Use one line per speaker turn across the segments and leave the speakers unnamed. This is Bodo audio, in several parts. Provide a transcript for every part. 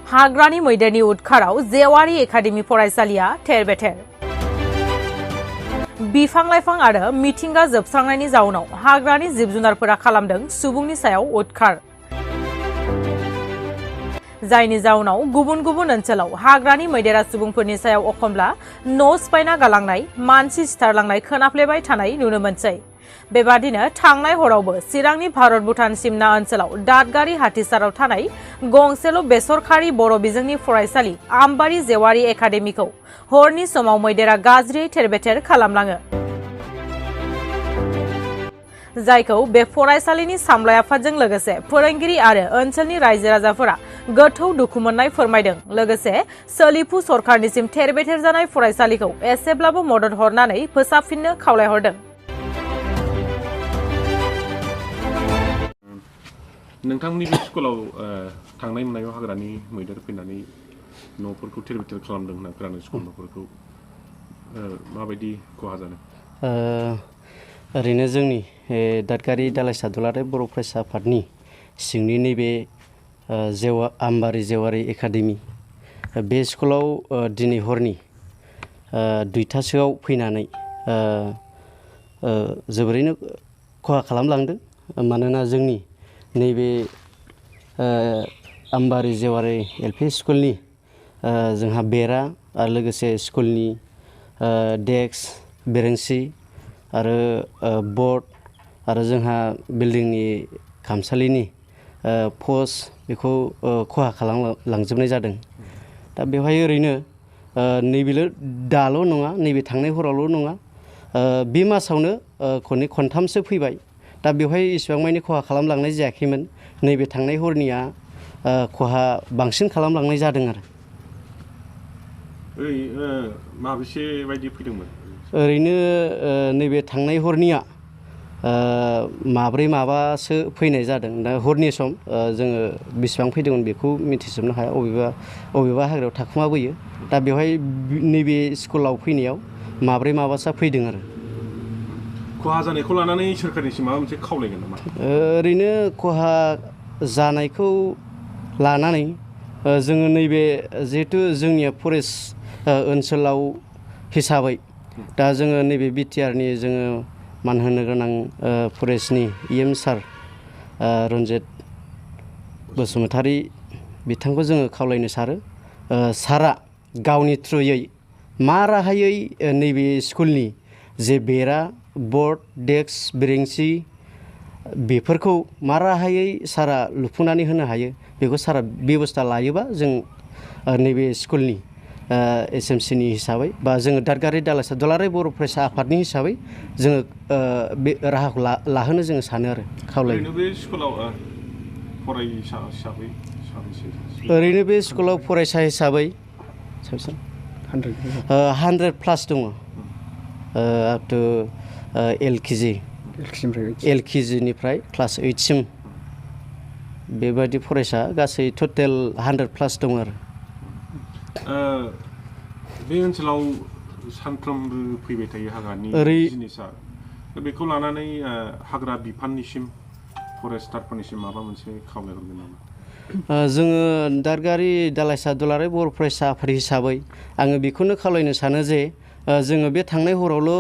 हाग्रानि मैदेरनि उदखाराव जेवारि एकाडेमि फरायसालिया थेर-बेथेर। बिफां-लाइफां आरो मिथिंगा जोबस्रांनायनि जाउनाव हाग्रानि जिब-जुनारफोरा खालामदों सुबुंनि सायाव उदखार। जायनि जाउनाव गुबुन गुबुन ओनसोलाव हाग्रानि मैदेरा सुबुंफोरनि सायाव अखमब्ला न' सिफायना गालांनाय, मानसि सिथारलांनाय खोनाफ्लेबाय थानाय नुनो मोनसै। बेबादिनो थांनाय हरावबो चिरांनि भारत-भुटान सिमना ओनसोलाव दादगारि हाथिसाराव थानाय गंसेल' बेसरकारि बर' बिजोंनि फरायसालि आम्बारि जेवारि एकाडेमिखौ हरनि समाव मैदेरा गाज्रियै थेर-बेथेर खालामलाङो। जायखौ बे फरायसालिनि सामलाय आफादजों लोगोसे फोरोंगिरि आरो ओनसोलनि रायजो-राजाफोरा गोथौ दुखु मोननाय फोरमायदों। लोगोसे सोलिफु सरकारनिसिम थेर-बेथेर जानाय फरायसालिखौ एसेब्लाबो मदद हरनानै फोसाबफिननो खावलायहरदों।
नोंथांनि बे स्कुलाव थांनाय मोनायाव हाग्रानि मैदेर फैनानै न'फोरखौ थेर-बेथेर खालामदों होनना खोनादों। स्कुल न'फोरखौ माबायदि खहा जादों?
ओरैनो जोंनि दादगारि दालाइसा दुलाराय बर' फरायसा आफादनि सिंनि नैबे आम्बारि जेवारि एकाडेमि बे स्कुलाव दिनै हरनि 2टासोआव फैनानै जोबोरैनो खहा खालामलांदों। मानोना जोंनि नैबे आम्बारि जेवारि LP स्कुलनि जोंहा बेरा आरो लोगोसे स्कुलनि डेस्क, बेरेंसि आरो बर्ड आरो जोंहा बिल्डिंनि खामसालिनि पस्ट बेखौ खहा खालामलांजोबनाय जादों। दा बेवहाय ओरैनो नैबेल' दाल' नङा, नैबे थांनाय हरावल' नङा, बे मासावनो खनथामसो फैबाय। दा बेवहाय इसेबां मानि खहा खालामलांनाय जायाखैमोन। नैबे थांनाय हरनिया खहा बांसिन खालामलांनाय जादों आरो।
माबेसे बायदि फैदोंमोन?
ओरैनो नैबे थांनाय हरनिया माब्रै माबासो फैनाय जादों। दा हरनि सम जोङो बेसेबां फैदोंमोन बेखौ मिथिजोबनो हाया। अबेबा हाग्रायाव थाखुमाबोयो। दा बेवहाय नैबे स्कुलाव फैनायाव माब्रै माबासो फैदों आरो।
खहा जानायखौ लानानै सोरखारनिसिम माबा मोनसे खावलायगोन नामा?
ओरैनो खहा जानायखौ लानानै जोङो नैबे जिहेथु जोंनिया फरेस्ट ओनसोलाव हिसाबै दा जोङो नैबे BTRनि जोङो मान होनो गोनां फरेस्टनि EM सार रन्जित बसुमतारी बिथांखौ जोङो खावलायनो सारो। सारा गावनि थ्रुयै मा राहायै नैबे स्कुलनि जे बेरा, बर्ड, डेस्क, बेरेंसि बेफोरखौ मा राहायै सारा लुफुंनानै होनो हायो बेखौ सारा बेबस्था लायोबा जों नैबे स्कुलनि SMCनि हिसाबै बा जोङो दादगारि दालाइसा दुलाराय बर' फरायसा आफादनि हिसाबै जोङो बे राहाखौ लाहोनो जोङो सानो आरो खावलायो।
ओरैनो बे स्कुलाव फरायसा हिसाबै साबेसे?
ओरैनो बे स्कुलाव फरायसा हिसाबै 100+ दङ। आप टु LKG निफ्राय क्लास 8सिम बेबायदि फरायसा गासै टटेल 100+ दङ आरो।
बे ओनसोलाव सानफ्रोमबो फैबाय थायो हाग्रानि जिनिसा। बेखौ लानानै हाग्रा बिफाननिसिम फरेस्टारफोरनिसिम माबा मोनसे खावलायहरगोन नामा?
जोङो दादगारि दालाइसा दुलाराय बर' फरायसा आफाद हिसाबै आङो बेखौनो खावलायनो सानो जे जोङो बे थांनाय हरावल'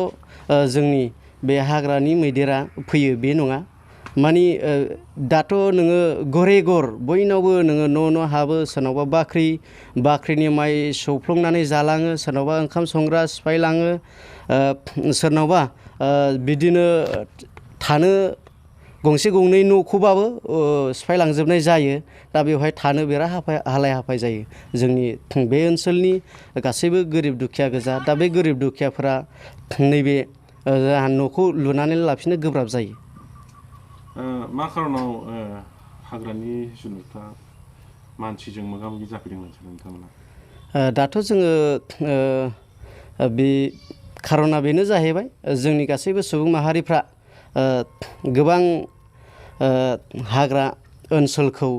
जोंनि बे हाग्रानि मैदेरा फैयो बे नङा। मानि दाथ' नोङो घरे घर बयनावबो नोङो न' हाबो। सोरनावबा बाख्रिनि माइ सौफ्लंनानै जालाङो, सोरनावबा ओंखाम संग्रा सिफायलाङो, सोरनावबा बिदिनो थानो गंसे गंनै न'खौबाबो सिफायलांजोबनाय जायो। दा बेवहाय थानो बिराद हालाय-हाफाय जायो। जोंनि बे ओनसोलनि गासैबो गोरिब दुखिया गोजा। दा बे गोरिब दुखियाफोरा नैबे न'खौ लुनानै लाफिननो गोब्राब जायो।
मा खारनाव हाग्रानि जुनारफ्रा मानसिजों मोगा-मोगि जाफैदों नोंथांमोना?
दाथ' जोङो बे खारना बेनो जाहैबाय जोंनि गासैबो सुबुं माहारिफ्रा गोबां हाग्रा ओनसोलखौ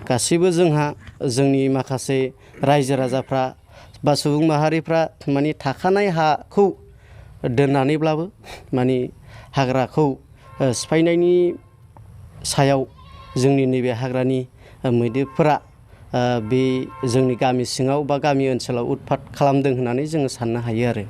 गासैबो जोंनि माखासे रायजो-राजाफ्रा बा सुबुं माहारिफ्रा माने थाखानाय हाखौ दोननानैब्लाबो माने हाग्राखौ सिफायनायनि सायाव जोंनि नैबे हाग्रानि मैदेरफोरा बे जोंनि गामि सिङाव बा गामि ओनसोलाव उतपात खालामदों होननानै जोङो साननो हायो आरो।